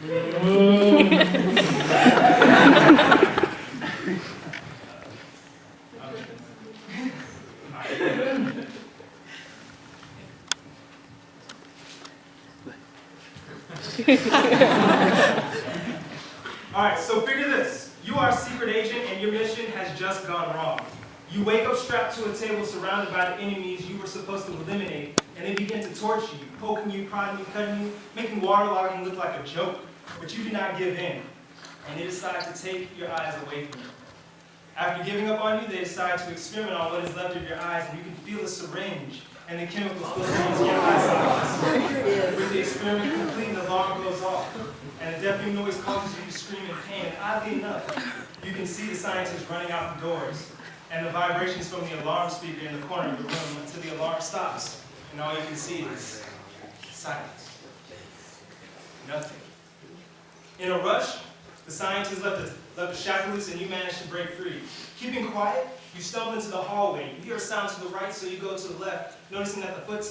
Alright, so figure this. You are a secret agent and your mission has just gone wrong. You wake up strapped to a table surrounded by the enemies you were supposed to eliminate, and they begin to torture you, poking you, prodding you, cutting you, making waterlogging look like a joke. But you do not give in, and they decide to take your eyes away from you. After giving up on you, they decide to experiment on what is left of your eyes, and you can feel the syringe and the chemicals filtering into your eye sockets. With the experiment complete, the alarm goes off, and a deafening noise causes you to scream in pain. Oddly enough, you can see the scientists running out the doors, and the vibrations from the alarm speaker in the corner of the room until the alarm stops, and all you can see is silence. Nothing. In a rush, the scientists left the shackle loose and you manage to break free. Keeping quiet, you stumble into the hallway. You hear a sound to the right, so you go to the left, noticing that the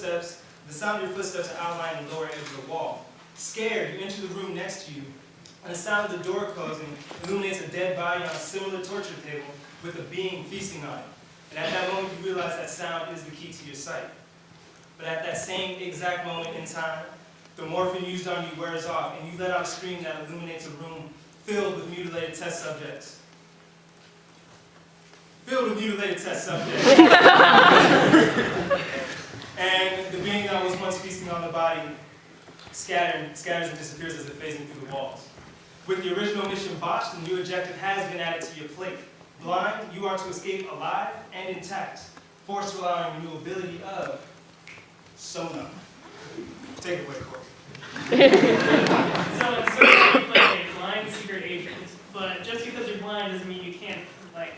sound of your footsteps are outlined in the lower edge of the wall. Scared, you enter the room next to you, and the sound of the door closing illuminates a dead body on a similar torture table with a being feasting on it. And at that moment, you realize that sound is the key to your sight. But at that same exact moment in time, the morphine used on you wears off, and you let out a scream that illuminates a room filled with mutilated test subjects. And the being that was once feasting on the body scatters and disappears as if phasing through the walls. With the original mission botched, the new objective has been added to your plate. Blind, you are to escape alive and intact, forced to rely on your new ability of Sonar. Take it away, Corey. So in Sonar, you play a blind secret agent, but just because you're blind doesn't mean you can't,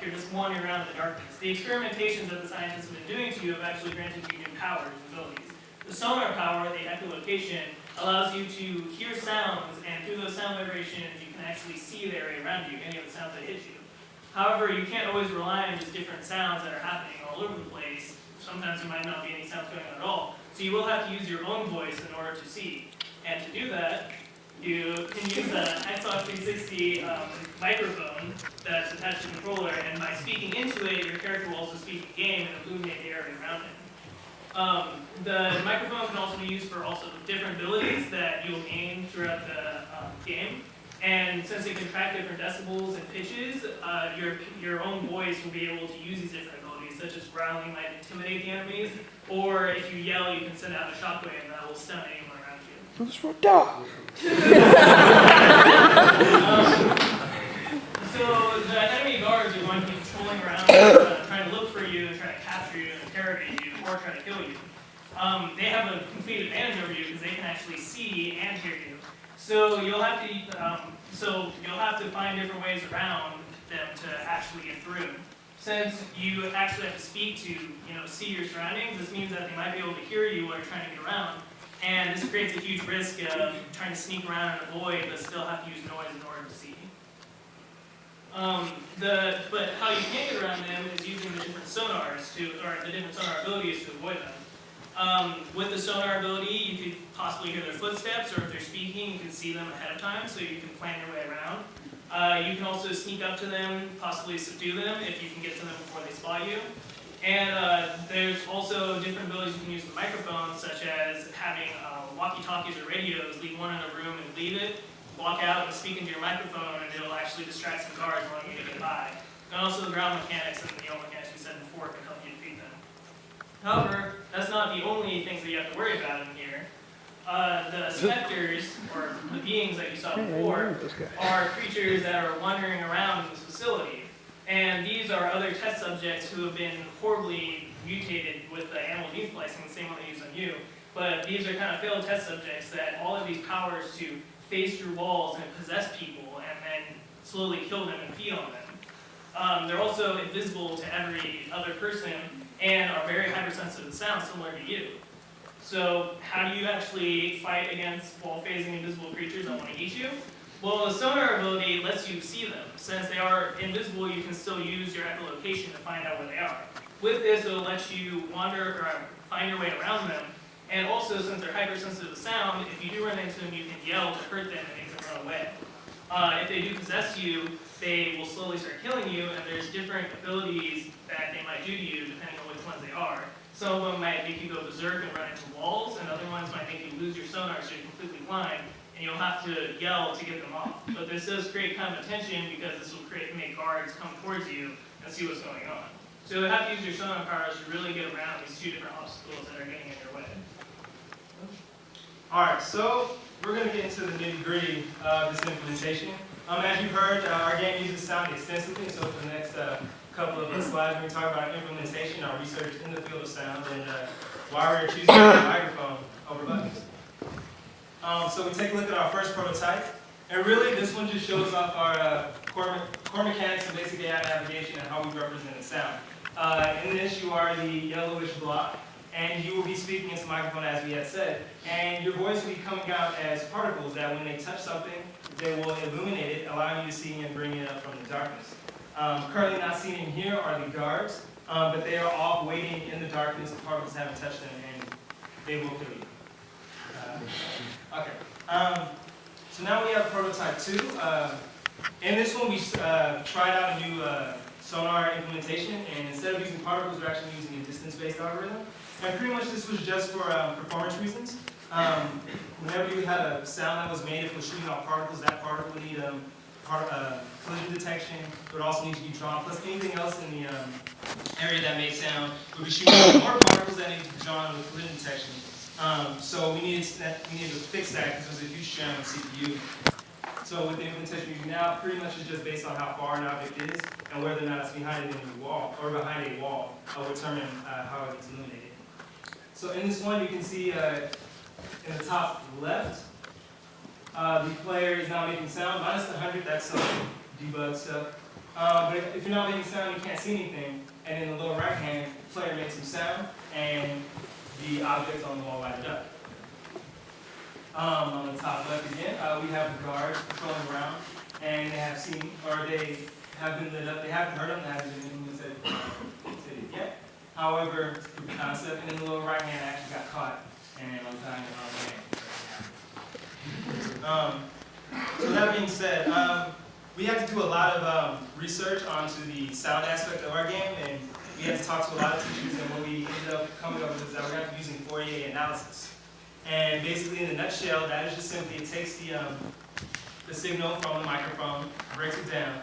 you're just wandering around in the darkness. The experimentations that the scientists have been doing to you have actually granted you new powers and abilities. The sonar power, the echolocation, allows you to hear sounds, and through those sound vibrations, you can actually see the area around you, any of the sounds that hit you. However, you can't always rely on just different sounds that are happening all over the place. Sometimes there might not be any sounds going on at all. So you will have to use your own voice in order to see. And to do that, you can use an Xbox 360 microphone that's attached to the controller, and by speaking into it, your character will also speak the game and illuminate the area around him. The microphone can also be used for different abilities that you'll gain throughout the game. And since it can track different decibels and pitches, your own voice will be able to use these different abilities, such as growling might intimidate the enemies, or if you yell, you can send out a shockwave that will stun anyone around you. So the enemy guards are going to be patrolling around, trying to look for you, trying to capture you, interrogate you, or try to kill you. They have a complete advantage over you because they can actually see and hear you. So you'll have to find different ways around them to actually get through. Since you actually have to speak to, see your surroundings, this means that they might be able to hear you while you're trying to get around. And this creates a huge risk of trying to sneak around and avoid, but still have to use noise in order to see. But how you can get around them is using the different sonars or the different sonar abilities to avoid them. With the sonar ability, you could possibly hear their footsteps, or if they're speaking, you can see them ahead of time, so you can plan your way around. You can also sneak up to them, possibly subdue them if you can get to them before they spot you. And there's also different abilities you can use with microphones, such as having walkie-talkies or radios, leave one in a room and leave it, walk out and speak into your microphone, and it'll actually distract some guards while you get by. And also the ground mechanics and the yellow mechanics we said before can help you defeat them. However, that's not the only things that you have to worry about in here. The specters, or the beings that you saw before, are creatures that are wandering around in this facility. And these are other test subjects who have been horribly mutated with the animal gene splicing, the same one they use on you. But these are kind of failed test subjects that all of these powers to phase through walls and possess people and then slowly kill them and feed on them. They're also invisible to every other person and are very hypersensitive to sound, similar to you. So how do you actually fight against wall-phasing invisible creatures that want to eat you? Well, the sonar ability lets you see them. Since they are invisible, you can still use your echolocation to find out where they are. With this, it will let you wander or find your way around them. And also, since they're hypersensitive to sound, if you do run into them, you can yell to hurt them and make them run away. If they do possess you, they will slowly start killing you, and there's different abilities that they might do to you depending on which ones they are. Some of them might make you go berserk and run into walls, and other ones might make you lose your sonar so you're completely blind, and you'll have to yell to get them off. But this does create kind of a tension because this will make guards come towards you and see what's going on. So you'll have to use your sonar powers to really get around these two different obstacles that are getting in your way. Alright, so we're going to get into the nitty-gritty of this implementation. As you heard, our game uses sound extensively, so for the next couple of slides, we're going to talk about implementation, our research in the field of sound, and why we're choosing a microphone over buttons. So we take a look at our first prototype, and really this one just shows off our core mechanics and basic AI navigation and how we represent the sound. In this, you are the yellowish block, and you will be speaking into the microphone as we had said, and your voice will be coming out as particles that when they touch something, they will illuminate it, allowing you to see and bring it up from the darkness. Currently not seen in here are the guards, but they are all waiting in the darkness. The particles haven't touched them, and they will kill you. Okay. So now we have prototype 2. In this one, we tried out a new Sonar implementation, and instead of using particles, we're actually using a distance-based algorithm. And pretty much this was just for performance reasons. Whenever you had a sound that was made, if it was shooting off particles, that particle would need collision detection. It would also need to be drawn, plus anything else in the area that makes sound would be shooting off more particles that need to be drawn with collision detection. So we needed to fix that because there was a huge strain on the CPU. So with the implementation we're using now, pretty much it's just based on how far an object is and whether or not it's behind it in the wall or behind a wall will determine how it gets illuminated. So in this one, you can see in the top left, the player is now making sound. Minus the 100, that's some debug stuff. But if you're not making sound, you can't see anything. And in the lower right hand, the player makes some sound, and the objects on the wall light it up. On the top left again, we have the guards patrolling around, and they have seen, or they have been lit up. They haven't heard them, they haven't been implemented yet. However, it's a proof of concept, and in the lower right hand, I actually got caught, and I'm tying it on the So that being said, we had to do a lot of research onto the sound aspect of our game, and we had to talk to a lot of teachers, and what we ended up coming up with is that we're going to be using Fourier analysis. And basically, in a nutshell, that is just simply, it takes the signal from the microphone, breaks it down,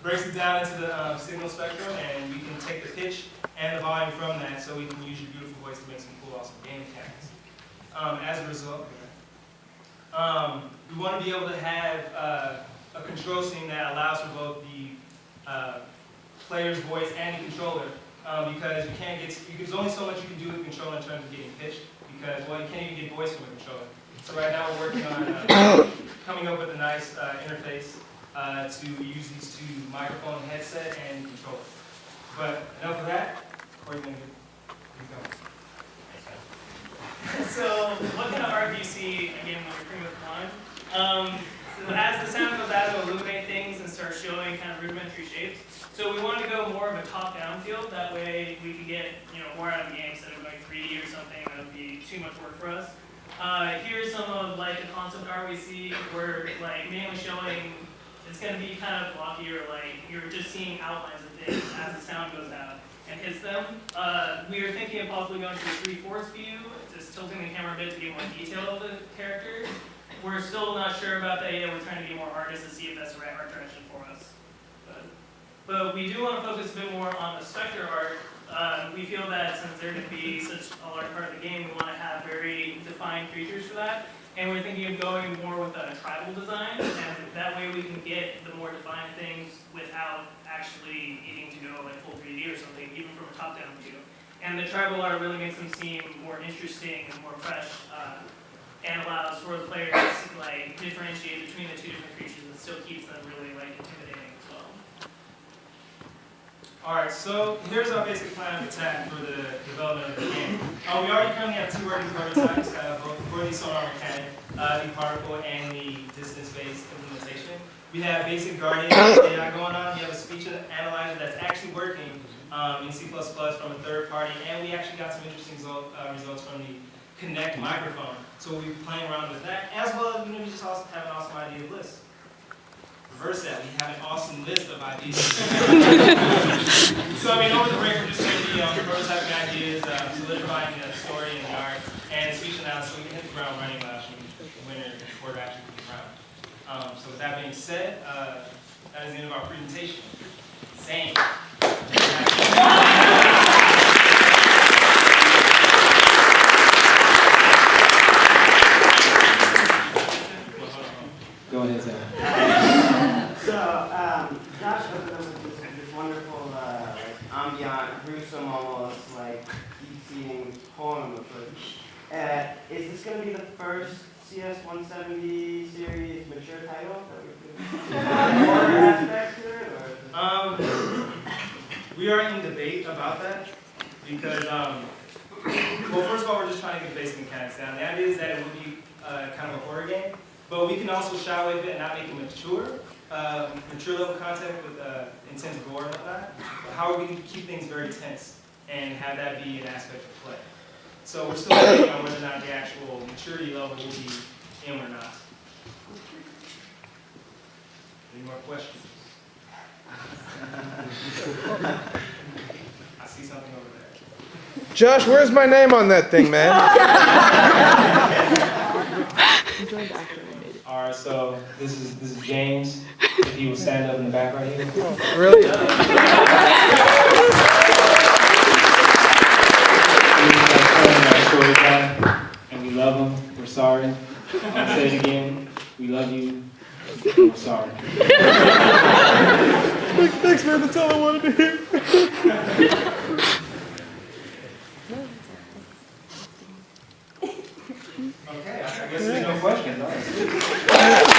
into the signal spectrum, and we can take the pitch and the volume from that, so we can use your beautiful voice to make some cool, awesome game mechanics. As a result, we want to be able to have a control scheme that allows for both the player's voice and the controller, because you can't get, there's only so much you can do with the controller in terms of getting pitched, because, well, you can't even get voice from a controller. So right now we're working on coming up with a nice interface to use these two microphone headset and controller. But enough of that. Corey's going to get going. So what kind of art do you see, again, when you're playing with one? So as the sound goes out, it'll illuminate things and start showing kind of rudimentary shapes. So we wanted to go more of a top-down field. That way we could get more out of the game instead of going 3D or something. That would be too much work for us. Here's some of like the concept art we see. We're like mainly showing it's going to be kind of blocky, or like you're just seeing outlines of things as the sound goes out and hits them. We are thinking of possibly going to a 3/4 view, just tilting the camera a bit to get more detail of the character. We're still not sure about that yet. We're trying to get more artists to see if that's the right art direction for us. But we do want to focus a bit more on the specter art. We feel that since they're going to be such a large part of the game, we want to have very defined creatures for that. And we're thinking of going more with a tribal design, and that way we can get the more defined things without actually needing to go like full 3D or something, even from a top-down view. And the tribal art really makes them seem more interesting and more fresh, and allows for the players to like differentiate between the two different creatures and still keeps them really like intimidating as well. Alright, so here's our basic plan of attack for the development of the game. We already currently have two working prototypes, both for the Sonar mechanic, the particle, and the distance-based implementation. We have basic guardian AI going on. We have a speech analyzer that's actually working in C++ from a third party, and we actually got some interesting results from the Connect microphone. So we'll be playing around with that, as well as we just also have an awesome idea list. Reverse that, we have an awesome list of ideas. So over the break, we're just going to be prototyping ideas, solidifying the story and the art, and speech analysis so we can hit the ground running when the quarter actually comes around. So with that being said, that is the end of our presentation. Same. Go ahead, Sam. Josh opened up with this wonderful, ambient, gruesome, almost deep-seating poem. Is this going to be the first CS 170 series mature title that we're doing? Horror aspect to it, or? We are in debate about that because, well, first of all, we're just trying to get the basic mechanics down. The idea is that it would be kind of a horror game, but we can also shy away from it and not make it mature level content with intense gore and whatnot. How are we going to keep things very tense and have that be an aspect of play? So we're still debating on whether or not the actual maturity level will be in or not. Any more questions? I see something over there. Josh, where's my name on that thing, man? All right, so this is James. If he will stand up in the back right here. Really? And we love him. We're sorry. I'll say it again. We love you. And we're sorry. Thanks, man. That's all I wanted to hear. Okay, I guess There's there's no questions. All right.